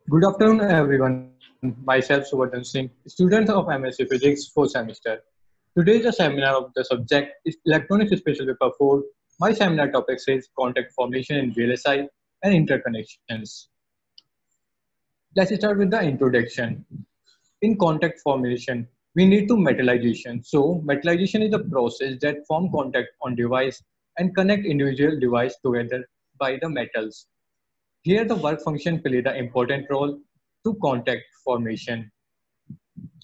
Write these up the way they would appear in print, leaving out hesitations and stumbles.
Good afternoon, everyone. Myself, Subodhan Singh, student of MSc Physics, 4th semester. Today, the seminar of the subject is Electronics Special Paper 4. My seminar topic is Contact Formation in VLSI and Interconnections. Let's start with the introduction. In contact formation, we need to metallization. So, metallization is a process that form contact on device and connect individual device together by the metals. Here, the work function play the important role to contact formation.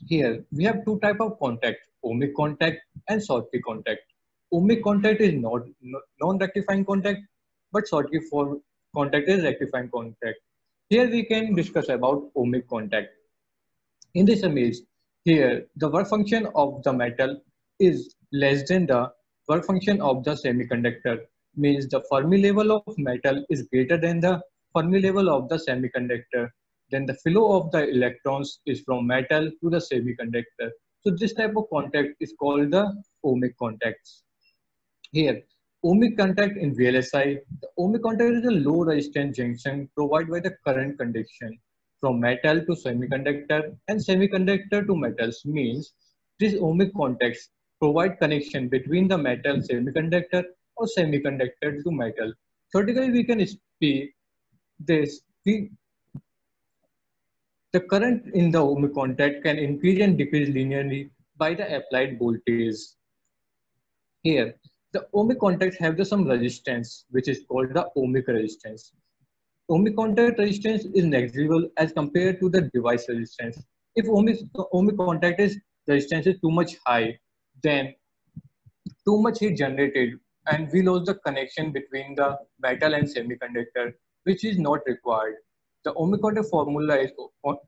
Here, we have two type of contact, ohmic contact and Schottky contact. Ohmic contact is not non-rectifying contact, but Schottky for contact is rectifying contact. Here we can discuss about ohmic contact. In this image, here the work function of the metal is less than the work function of the semiconductor. Means the Fermi level of metal is greater than the Fermi level of the semiconductor. Then the flow of the electrons is from metal to the semiconductor. So this type of contact is called the ohmic contacts. Here, ohmic contact in VLSI, the ohmic contact is a low resistance junction provided by the current conduction from metal to semiconductor and semiconductor to metals. Means these ohmic contacts provide connection between the metal semiconductor or semiconductor to metal. Theoretically, we can speak this. The current in the ohmic contact can increase and decrease linearly by the applied voltage. Here, the ohmic contacts have some resistance, which is called the ohmic resistance. Ohmic contact resistance is negligible as compared to the device resistance. If ohmic contact is resistance is too much high, then too much heat generated and we lose the connection between the metal and semiconductor, which is not required. The ohmic contact formula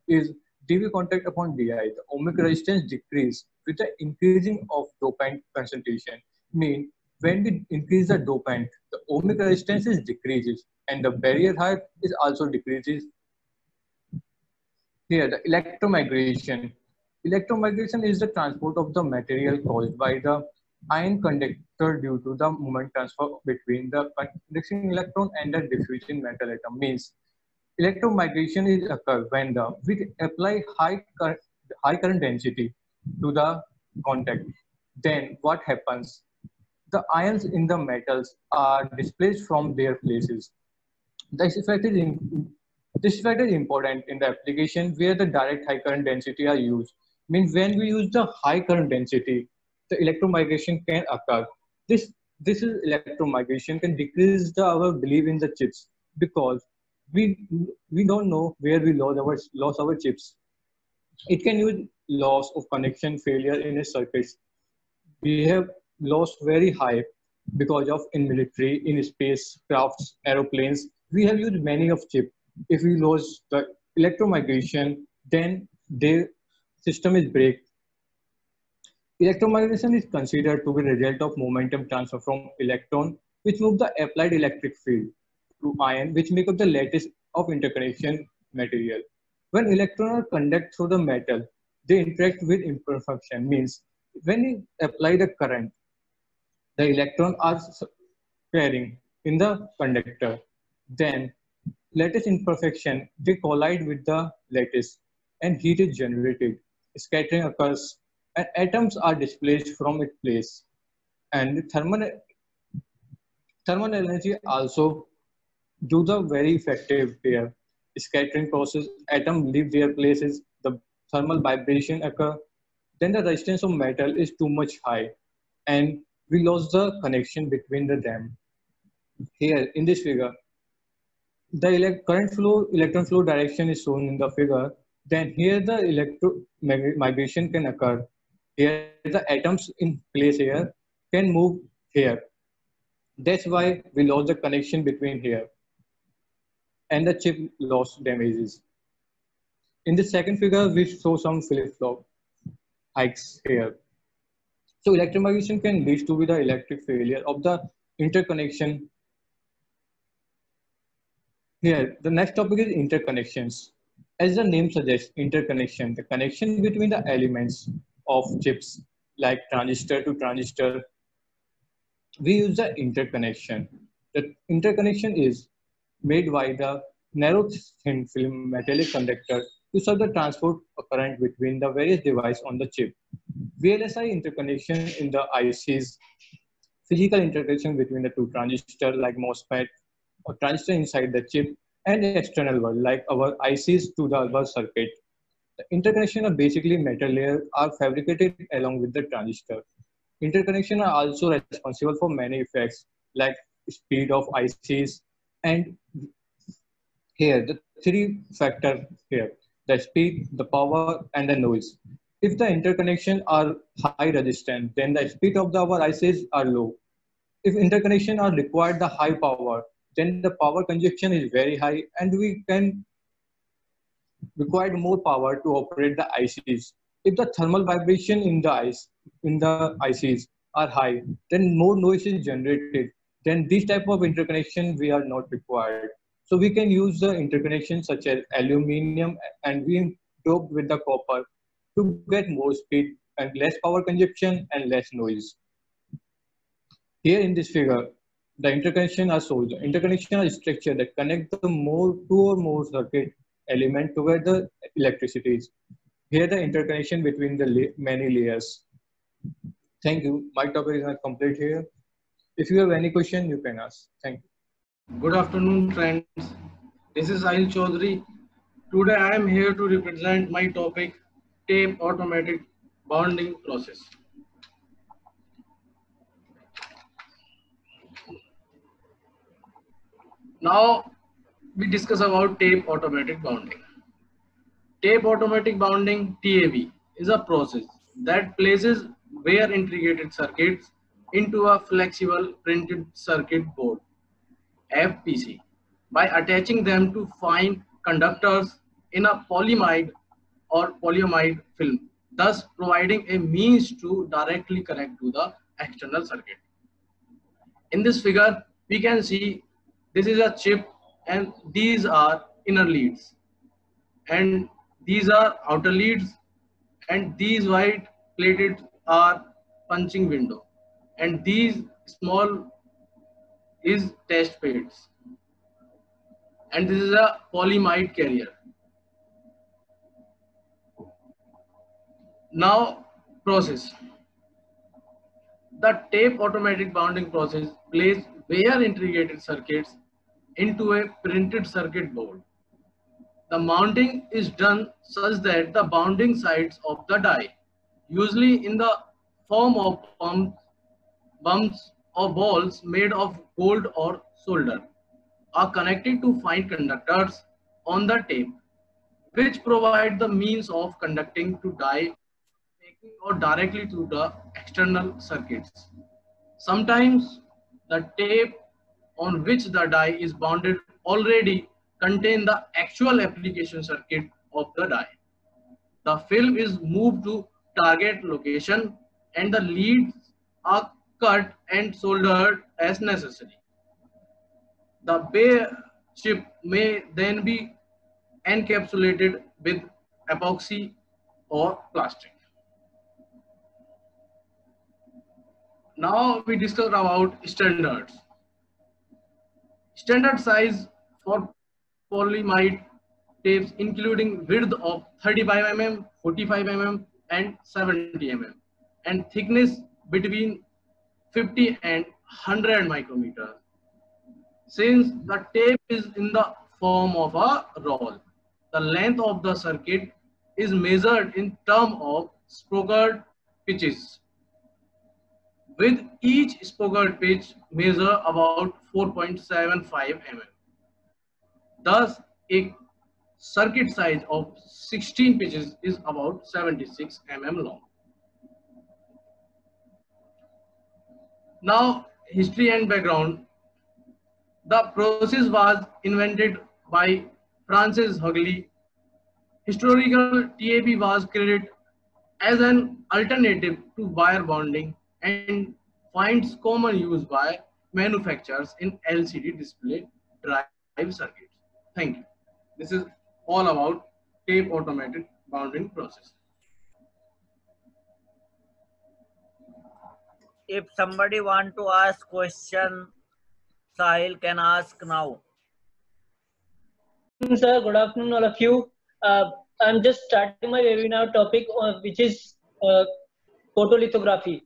is dV contact upon Di. The ohmic resistance decrease with the increasing of dopant concentration. Mean when we increase the dopant, the ohmic resistance is decreases and the barrier height is also decreases. Here, the electromigration. Electromigration is the transport of the material caused by the ion conductor due to the moment transfer between the conducting electron and the diffusing metal atom. Means electromigration is occur when we apply high current density to the contact. Then what happens? The ions in the metals are displaced from their places. This effect is this effect is important in the application where the direct high current density are used. Means when we use the high current density, the electromigration can occur. This is electromigration can decrease our belief in the chips because we we don't know where we lost our chips. It can use loss of connection failure in a circuit. We have lost very high because of in military, in space crafts, aeroplanes. We have used many of chip. If we lose the electromigration, then the system is break. Electromigration is considered to be a result of momentum transfer from electron, which move the applied electric field to ion, which make up the lattice of interconnection material. When electrons conduct through the metal, they interact with imperfection. Means when you apply the current, the electrons are pairing in the conductor. Then lattice imperfection, they collide with the lattice and heat is generated. Scattering occurs and atoms are displaced from its place. And thermal energy also do the very effective there. Scattering process, atoms leave their places, the thermal vibration occur, then the resistance of metal is too much high and we lost the connection between them. Here in this figure, the current flow, electron flow direction is shown in the figure. Then here the electro migration can occur. Here the atoms in place here can move here. That's why we lost the connection between here and the chip loss damages. In the second figure, we show some flip-flop hikes here. So electromigration can lead to the electric failure of the interconnection. Here, the next topic is interconnections. As the name suggests, interconnection, the connection between the elements of chips like transistor to transistor, we use the interconnection. The interconnection is made by the narrow thin film metallic conductor to serve the transport current between the various devices on the chip. VLSI interconnection in the ICs, physical integration between the two transistors like MOSFET or transistor inside the chip and external world like our ICs to the other circuit. The interconnection of basically metal layers are fabricated along with the transistor. Interconnection are also responsible for many effects like speed of ICs and here the three factor here, the speed, the power and the noise. If the interconnection are high resistance, then the speed of our ICs are low. If interconnection are required the high power, then the power consumption is very high and we can require more power to operate the ICs. If the thermal vibration in the ICs are high, then more noise is generated. Then this type of interconnection we are not required. So we can use the interconnection such as aluminum and we doped with the copper to get more speed and less power consumption and less noise. Here in this figure, the interconnection are shown. The interconnection are structure that connect the two or more circuit element together electricities. Here the interconnection between the many layers. Thank you. My topic is not complete here. If you have any question, you can ask. Thank you. Good afternoon, friends. This is Sahil Chaudhary. Today I am here to represent my topic, tape automatic bonding process. Now we discuss about tape automatic bonding. Tape automatic bonding (TAB) is a process that places wire integrated circuits into a flexible printed circuit board (FPC) by attaching them to fine conductors in a polyimide or polyamide film, thus providing a means to directly connect to the external circuit. In this figure, we can see this is a chip and these are inner leads and these are outer leads and these white plated are punching window and these small is test pads and this is a polyimide carrier. Now process. The tape automatic bonding process places wire integrated circuits into a printed circuit board. The mounting is done such that the bounding sides of the die, usually in the form of bumps or balls made of gold or solder, are connected to fine conductors on the tape, which provide the means of conducting to die or directly to the external circuits. Sometimes the tape on which the die is bounded already contain the actual application circuit of the die. The film is moved to target location and the leads are cut and soldered as necessary. The bare chip may then be encapsulated with epoxy or plastic. Now we discuss about standards. Standard size for polyimide tapes including width of 35 mm, 45 mm and 70 mm and thickness between 50 and 100 micrometers. Since the tape is in the form of a roll, the length of the circuit is measured in terms of spokered pitches, with each spokered pitch measure about 4.75 mm. Thus, a circuit size of 16 pitches is about 76 mm long. Now, history and background. The process was invented by Francis Hugley. Historical TAB was created as an alternative to wire bonding and finds common use by manufacturers in LCD display drive circuits. Thank you. This is all about tape automated bonding process. If somebody want to ask question, Sahil can ask now. sir. Good afternoon, all of you. I'm just starting my webinar topic, which is photolithography.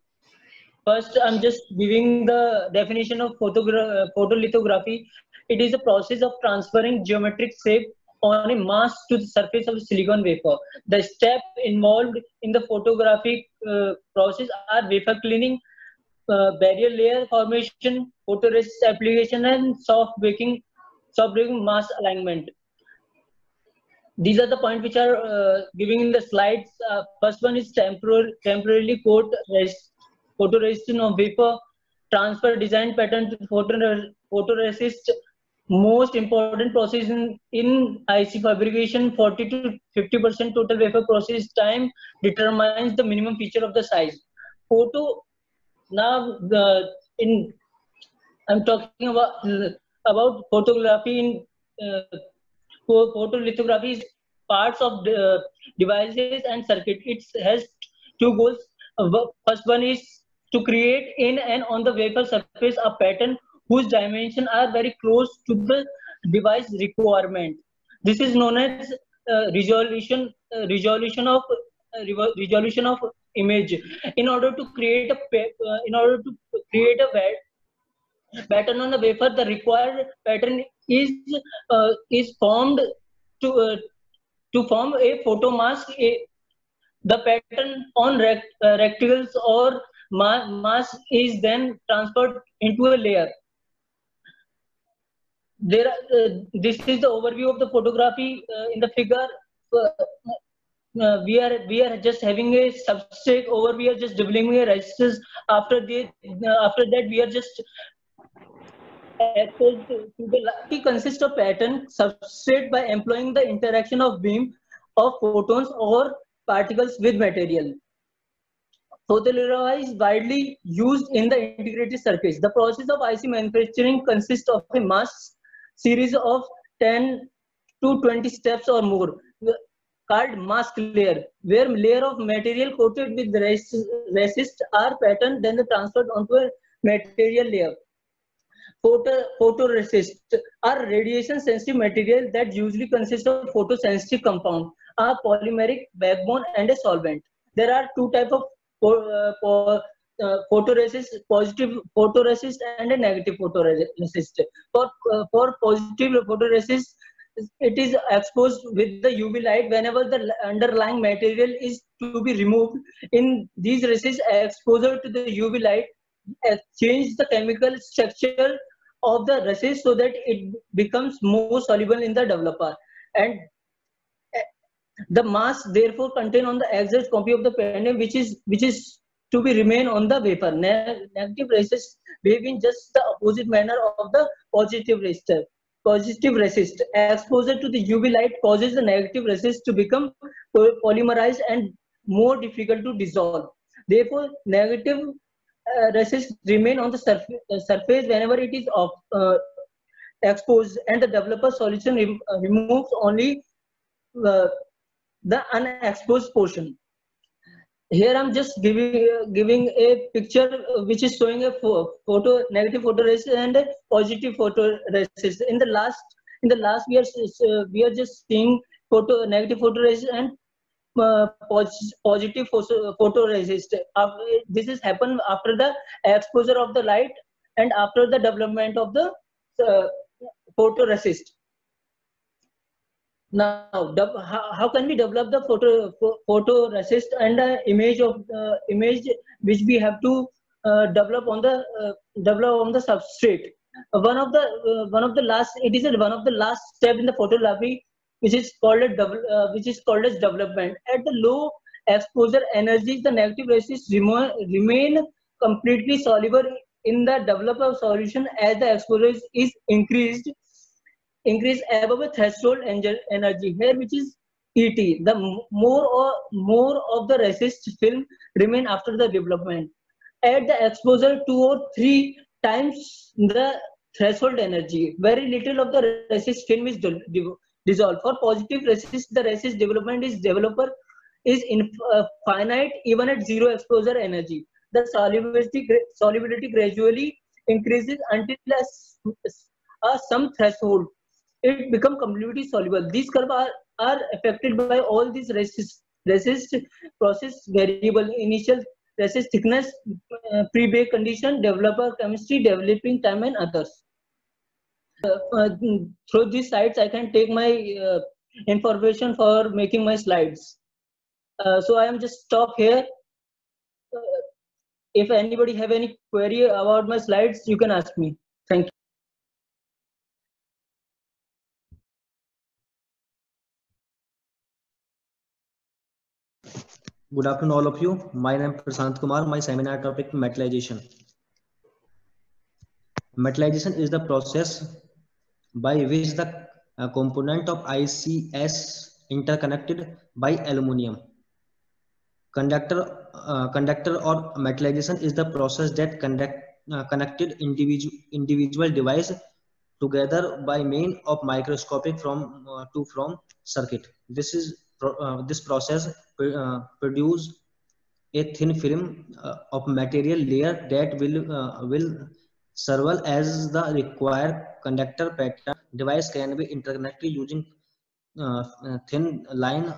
First, I'm just giving the definition of photolithography. It is a process of transferring geometric shape on a mass to the surface of a silicon wafer. The step involved in the photographic process are wafer cleaning, barrier layer formation, photoresist application, and soft baking mass alignment. These are the points which are giving in the slides. First one is temporarily coat photoresist of vapor, transfer design pattern to photoresist. Most important process in IC fabrication, 40 to 50% total wafer process time determines the minimum feature of the size. Now I'm talking about photography in photolithography is parts of the devices and circuit. It has two goals. First one is to create in and on the wafer surface a pattern whose dimensions are very close to the device requirement. This is known as resolution of image. In order to create a pattern on the wafer, the required pattern is formed to form a photo mask. The pattern on rectangles or mask is then transferred into a layer. This is the overview of the photography in the figure. We are just having a substrate over. We are just developing a resistors. After that, we are just exposed to the light. Consists of pattern substrate by employing the interaction of beam of photons or particles with material. Photolithography is widely used in the integrated circuits. The process of IC manufacturing consists of a mass series of 10 to 20 steps or more, called mask layer, where layer of material coated with resist are patterned, then transferred onto a material layer. Photoresist are radiation sensitive material that usually consist of photosensitive compound, a polymeric backbone and a solvent. There are two types of photoresist: positive photoresist and a negative photoresist. For positive photoresist, it is exposed with the UV light whenever the underlying material is to be removed. In these resist, exposure to the UV light change the chemical structure of the resist so that it becomes more soluble in the developer, and the mask therefore contain on the exact copy of the pendant which is to be remain on the wafer. Negative resist behave in just the opposite manner of the positive resistor. Positive resist exposure to the UV light causes the negative resist to become polymerized and more difficult to dissolve. Therefore, negative resist remain on the surface whenever it is exposed, and the developer solution removes only the unexposed portion. Here I'm just giving a picture which is showing a negative photoresist and a positive photoresist. In the last we are just seeing negative photoresist and positive photoresist. This is happened after the exposure of the light and after the development of the photoresist. Now, how can we develop the photoresist and the image which we have to develop on the substrate? One of the last step in the photography, which is called as development. At the low exposure energies, the negative resist remain completely soluble in the developer solution. As the exposure is increased above a threshold energy here, which is ET, the more of the resist film remain after the development. At the exposure 2 or 3 times the threshold energy, very little of the resist film is dissolved. For positive resist, the resist development is finite even at zero exposure energy. The solubility gradually increases until some threshold. it become completely soluble. These curves are affected by all these resist process variable, initial resist thickness, pre-bake condition, developer chemistry, developing time, and others. Through these sites, I can take my information for making my slides. So I am just stop here. If anybody have any query about my slides, you can ask me. Thank you. Good afternoon, all of you. My name is Prashant Kumar. My seminar topic metallization. Metallization is the process by which the component of ICS interconnected by aluminum. Conductor or metallization is the process that connected individual device together by means of microscopic from circuit. This process produce a thin film of material layer that will serve as the required conductor pattern. Device can be interconnected using thin line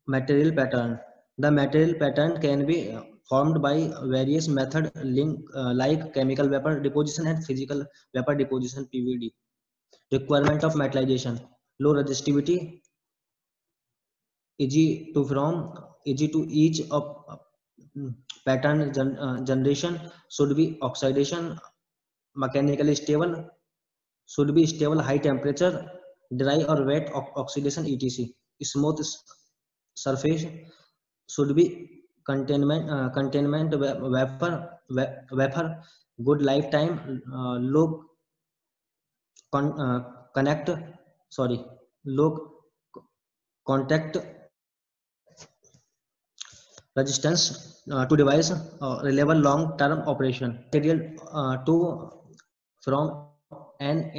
material pattern. The material pattern can be formed by various methods like chemical vapor deposition and physical vapor deposition (PVD). Requirement of metallization: low resistivity, easy to each of pattern generation, should be oxidation, mechanically stable, should be stable high temperature, dry or wet oxidation etc. Smooth surface, should be containment vapor, good lifetime, low contact resistance to device, reliable long term operation. Material to from an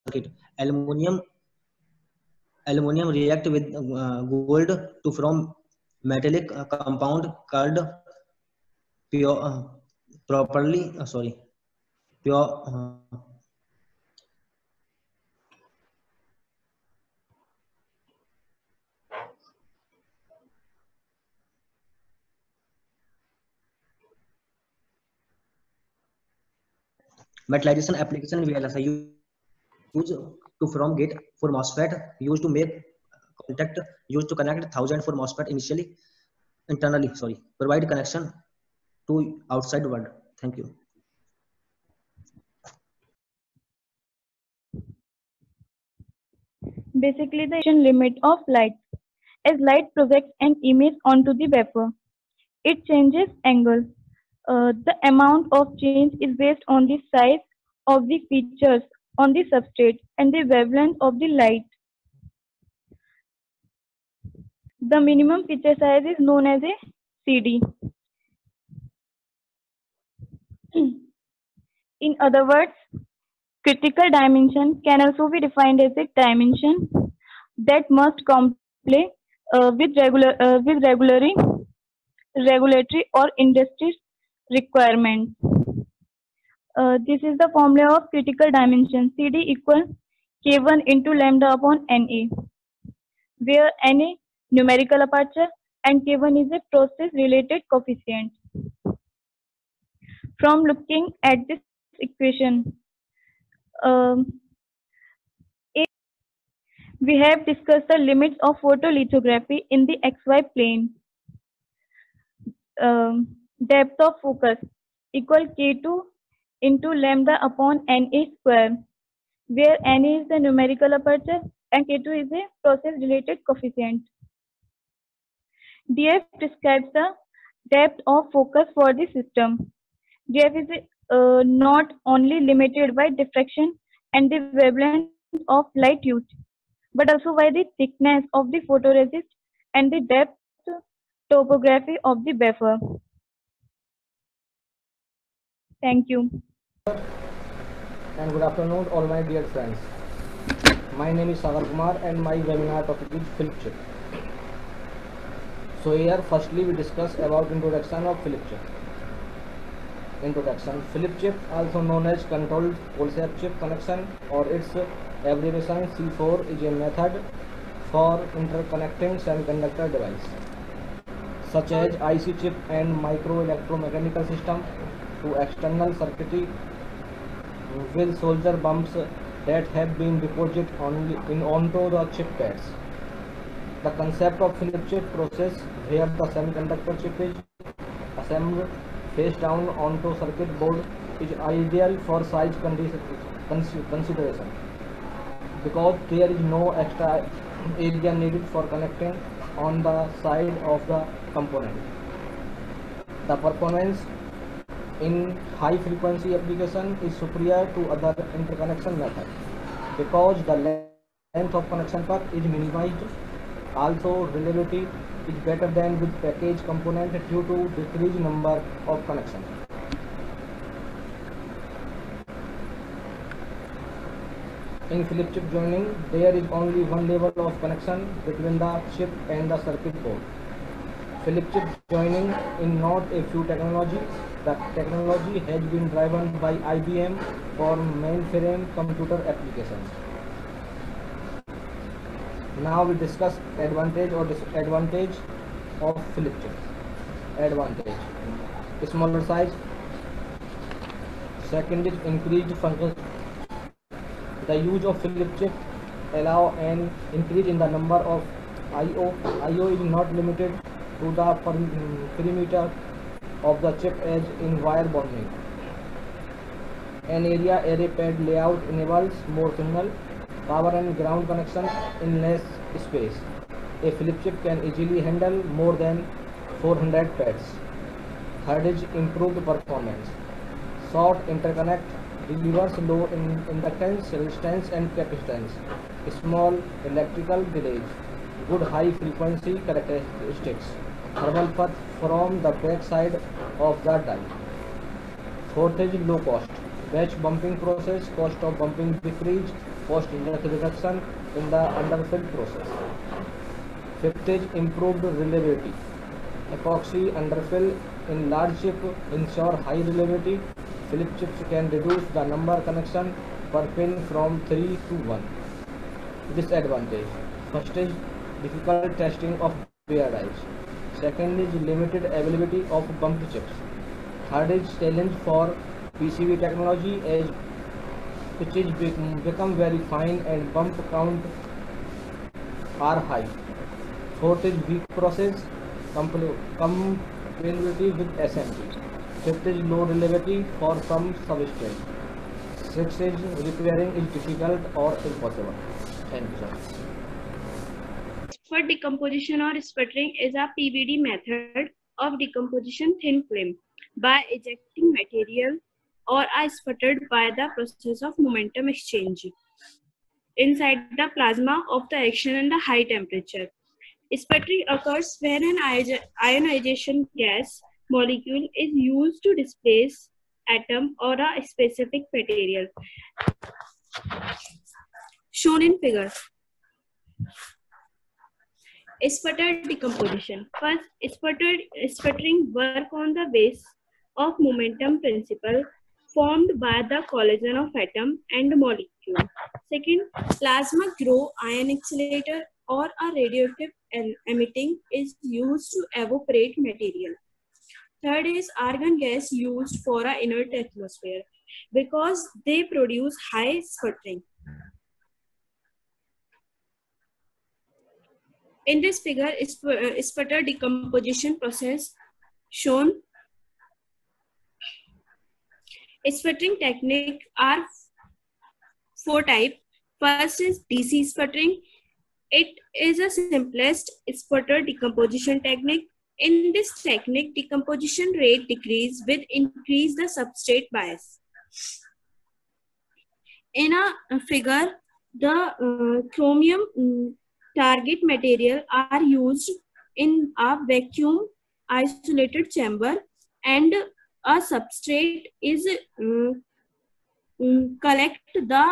circuit. Aluminum react with gold to form metallic compound called pure metallization application VLSI use to from gate for MOSFET, used to make contact, used to connect 1000 for MOSFET internally, provide connection to outside world. Thank you. Basically, the limit of light. As light projects an image onto the vapor, it changes angle. The amount of change is based on the size of the features on the substrate and the wavelength of the light. The minimum feature size is known as a CD. In other words, critical dimension can also be defined as a dimension that must comply with regulatory or industry requirements. This is the formula of critical dimension. CD equals K1 into lambda upon NA, where NA numerical aperture and K1 is a process related coefficient. From looking at this equation, we have discussed the limits of photolithography in the XY plane. Depth of focus equal K2 into lambda upon NA square, where NA is the numerical aperture and K2 is a process related coefficient. DF describes the depth of focus for the system. DF is not only limited by diffraction and the wavelength of light used, but also by the thickness of the photoresist and the depth topography of the wafer. Thank you. And good afternoon, all my dear friends. My name is Sagar Kumar and my webinar topic is flip chip. So here firstly we discuss about introduction of flip chip. Introduction. Flip chip, also known as controlled pole chip connection or its abbreviation C4, is a method for interconnecting semiconductor device such as IC chip and micro electromechanical system to external circuitry with solder bumps that have been deposited onto the chip pads. The concept of flip chip process, where the semiconductor chip is assembled face down onto circuit board, is ideal for size consideration because there is no extra area needed for connecting on the side of the component. The performance in high frequency application is superior to other interconnection methods because the length of connection path is minimized. Also, reliability is better than with package component due to decreased number of connections. In flip chip joining, there is only one level of connection between the chip and the circuit board. Flip chip joining is not a new technology. The technology has been driven by IBM for mainframe computer applications. Now we discuss advantage or disadvantage of flip chip. Advantage: smaller size. Second is increased function. The use of flip chip allow an increase in the number of I/O. I/O is not limited to the perimeter of the chip as in wire bonding. An area array pad layout enables more signal, power and ground connection in less space. A flip chip can easily handle more than 400 pads. Third is improved performance. Short interconnect delivers low inductance, resistance and capacitance, small electrical delays, good high frequency characteristics, thermal path from the back side of the die. Fourth is low cost. Batch bumping process, cost of bumping decrease, cost reduction in the underfill process. Fifth is improved reliability. Epoxy underfill in large chip ensure high reliability. Flip chips can reduce the number connection per pin from 3 to 1. Disadvantage: first is difficult testing of bare dies. Second is limited availability of bumped chips. Third is challenge for PCB technology as pitches become very fine and bump count are high. Fourth is weak process compatibility with SMT. Fifth is low reliability for some substrates. Sixth is repairing is difficult or impossible. Thank you, sir. For decomposition or sputtering is a PVD method of decomposition thin film by ejecting material or are sputtered by the process of momentum exchange inside the plasma of the action and high temperature. Sputtering occurs when an ionization gas molecule is used to displace atom or a specific material. Shown in figure. Sputtered decomposition. First, sputtering work on the base of momentum principle formed by the collision of atom and molecule. Second, plasma grow ion accelerator or a radioactive emitting is used to evaporate material. Third is argon gas used for an inert atmosphere because they produce high sputtering. In this figure, sputter decomposition process shown. Sputtering technique are 4 types. First is DC sputtering. It is the simplest sputter decomposition technique. In this technique, decomposition rate decrease with increase the substrate bias. In a figure, the chromium target material are used in a vacuum isolated chamber and a substrate is collect the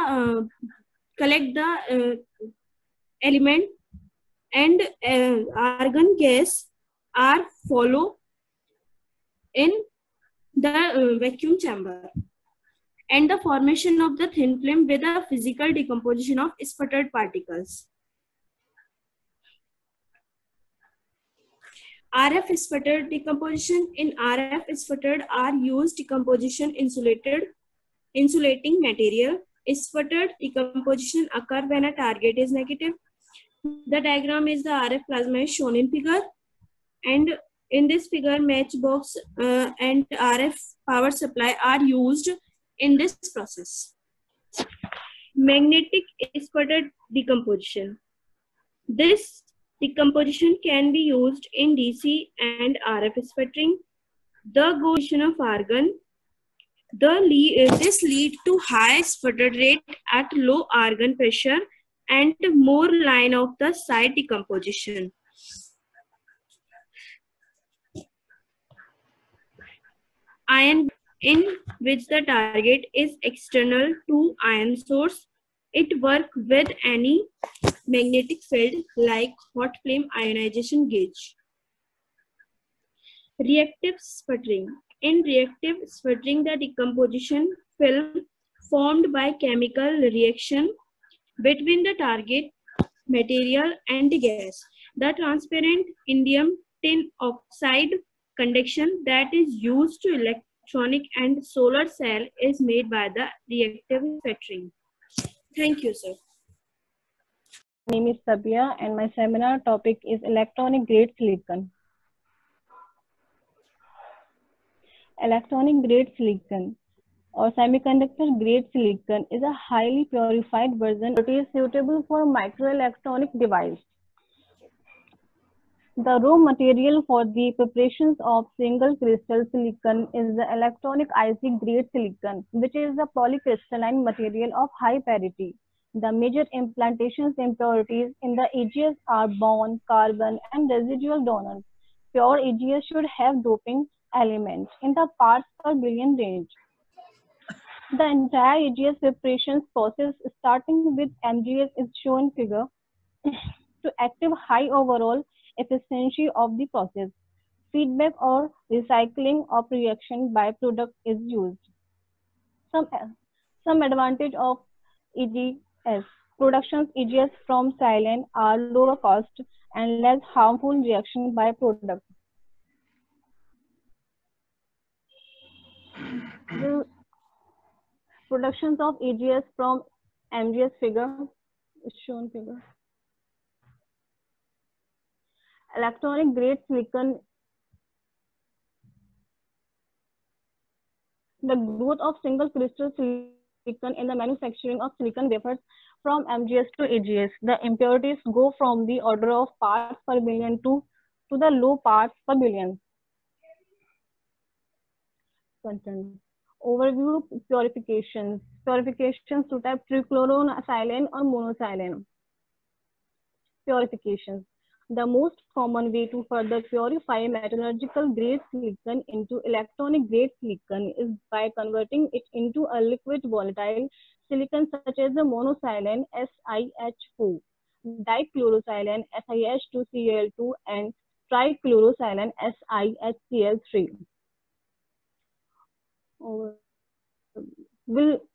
element and argon gas are follow in the vacuum chamber, and the formation of the thin film with a physical decomposition of sputtered particles. RF sputtered decomposition. In RF sputtered are used decomposition insulating material. Sputtered decomposition occur when a target is negative. The diagram is the RF plasma is shown in figure, and in this figure matchbox and RF power supply are used in this process. Magnetic sputtered decomposition. This decomposition can be used in DC and RF sputtering. The position of argon. This leads to high sputter rate at low argon pressure and more line of the side decomposition. Ion in which the target is external to ion source. It works with any magnetic field like hot flame ionization gauge. Reactive sputtering. In reactive sputtering, the decomposition film formed by chemical reaction between the target material and the gas. The transparent indium tin oxide conduction that is used to electronic and solar cell is made by the reactive sputtering. Thank you, sir. My name is Sabia and my seminar topic is electronic grade silicon. Electronic grade silicon or semiconductor grade silicon is a highly purified version that is suitable for microelectronic device. The raw material for the preparations of single crystal silicon is the electronic IC grade silicon, which is a polycrystalline material of high purity. The major implantations impurities in the EGS are boron, carbon, and residual donors. Pure EGS should have doping elements in the parts per billion range. The entire EGS preparations process starting with MGS is shown figure to achieve high overall efficiency of the process. Feedback or recycling of reaction byproduct is used. Some advantage of EGS. Productions EGS from silane are lower cost and less harmful reaction byproduct. The productions of EGS from MGS figure is shown figure. Electronic grade silicon. The growth of single crystal silicon in the manufacturing of silicon wafers from MGS to EGS. The impurities go from the order of parts per billion to the low parts per billion. Content. Overview purifications. Purifications to type trichlorosilane or monosilane. Purifications. The most common way to further purify metallurgical grade silicon into electronic grade silicon is by converting it into a liquid volatile silicon such as the monosilane SiH4, dichlorosilane SiH2Cl2, and trichlorosilane SiHCl3.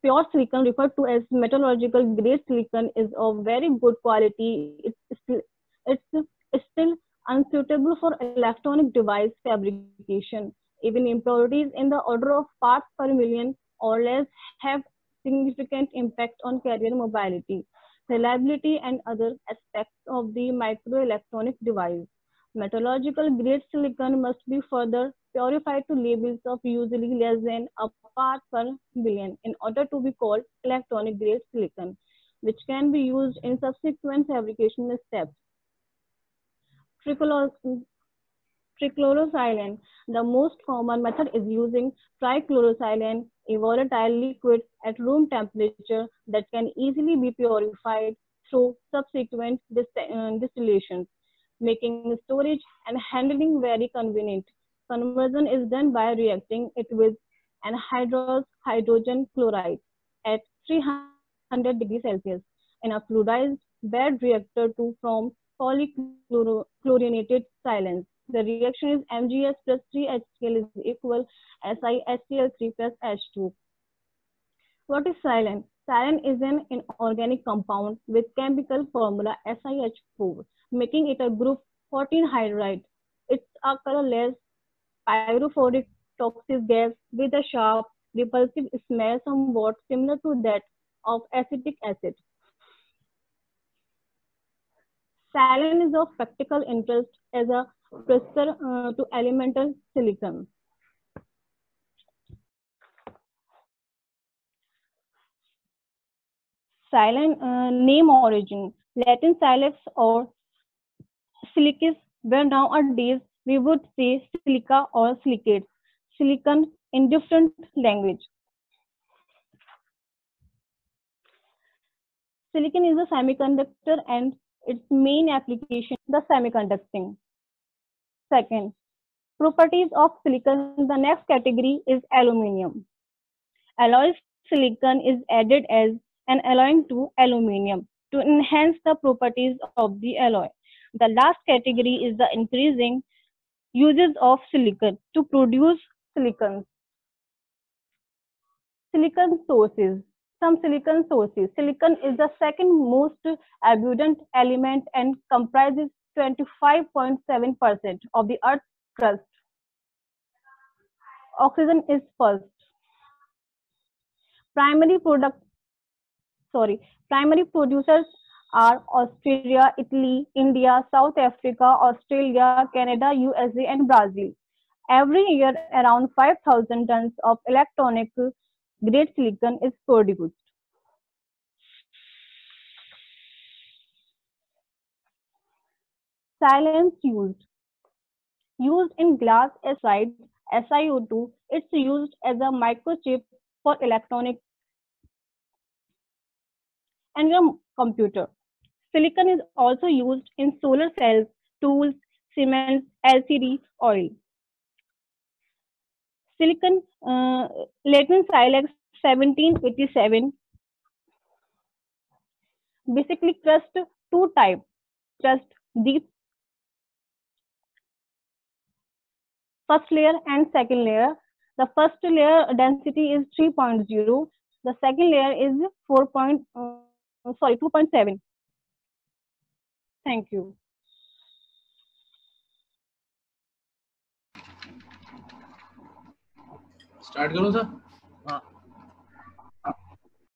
Pure silicon, referred to as metallurgical grade silicon, is of very good quality. It's still unsuitable for electronic device fabrication. Even impurities in the order of parts per million or less have significant impact on carrier mobility, reliability, and other aspects of the microelectronic device. Metallurgical grade silicon must be further purified to levels of usually less than a part per billion in order to be called electronic grade silicon, which can be used in subsequent fabrication steps. Trichlorosilane. The most common method is using trichlorosilane, a volatile liquid at room temperature that can easily be purified through subsequent distillations, making storage and handling very convenient. Conversion is done by reacting it with anhydrous hydrogen chloride at 300 degrees Celsius in a fluidized bed reactor to form polychlorinated silane. The reaction is MgS plus 3HCl is equal SiHCl3 plus H2. What is silane? Silane is an inorganic compound with chemical formula SiH4, making it a group 14 hydride. It's a colorless, pyrophoric toxic gas with a sharp, repulsive smell somewhat similar to that of acetic acid. Silane is of practical interest as a precursor to elemental silicon. Silane name origin, Latin silex or silicis, where nowadays we would say silica or silicates, silicon in different language. Silicon is a semiconductor and its main application, the semiconducting. Second, properties of silicon. The next category is aluminium. Alloy silicon is added as an alloying to aluminium to enhance the properties of the alloy. The last category is the increasing uses of silicon to produce silicon. Silicon sources. Some silicon sources. Silicon is the second most abundant element and comprises 25.7% of the Earth's crust. Oxygen is first. Primary producers are Australia, Italy, India, South Africa, Australia, Canada, USA, and Brazil. Every year, around 5,000 tons of electronic grade silicon is produced. Silane used in glass acid SiO2. It's used as a microchip for electronic and your computer. Silicon is also used in solar cells, tools, cements, LCD, oil. Silicon, latent silex 1787. Basically, crust two types. Crust deep, first layer and second layer. The first layer density is 3.0. The second layer is 2.7. Thank you. Start करो sir.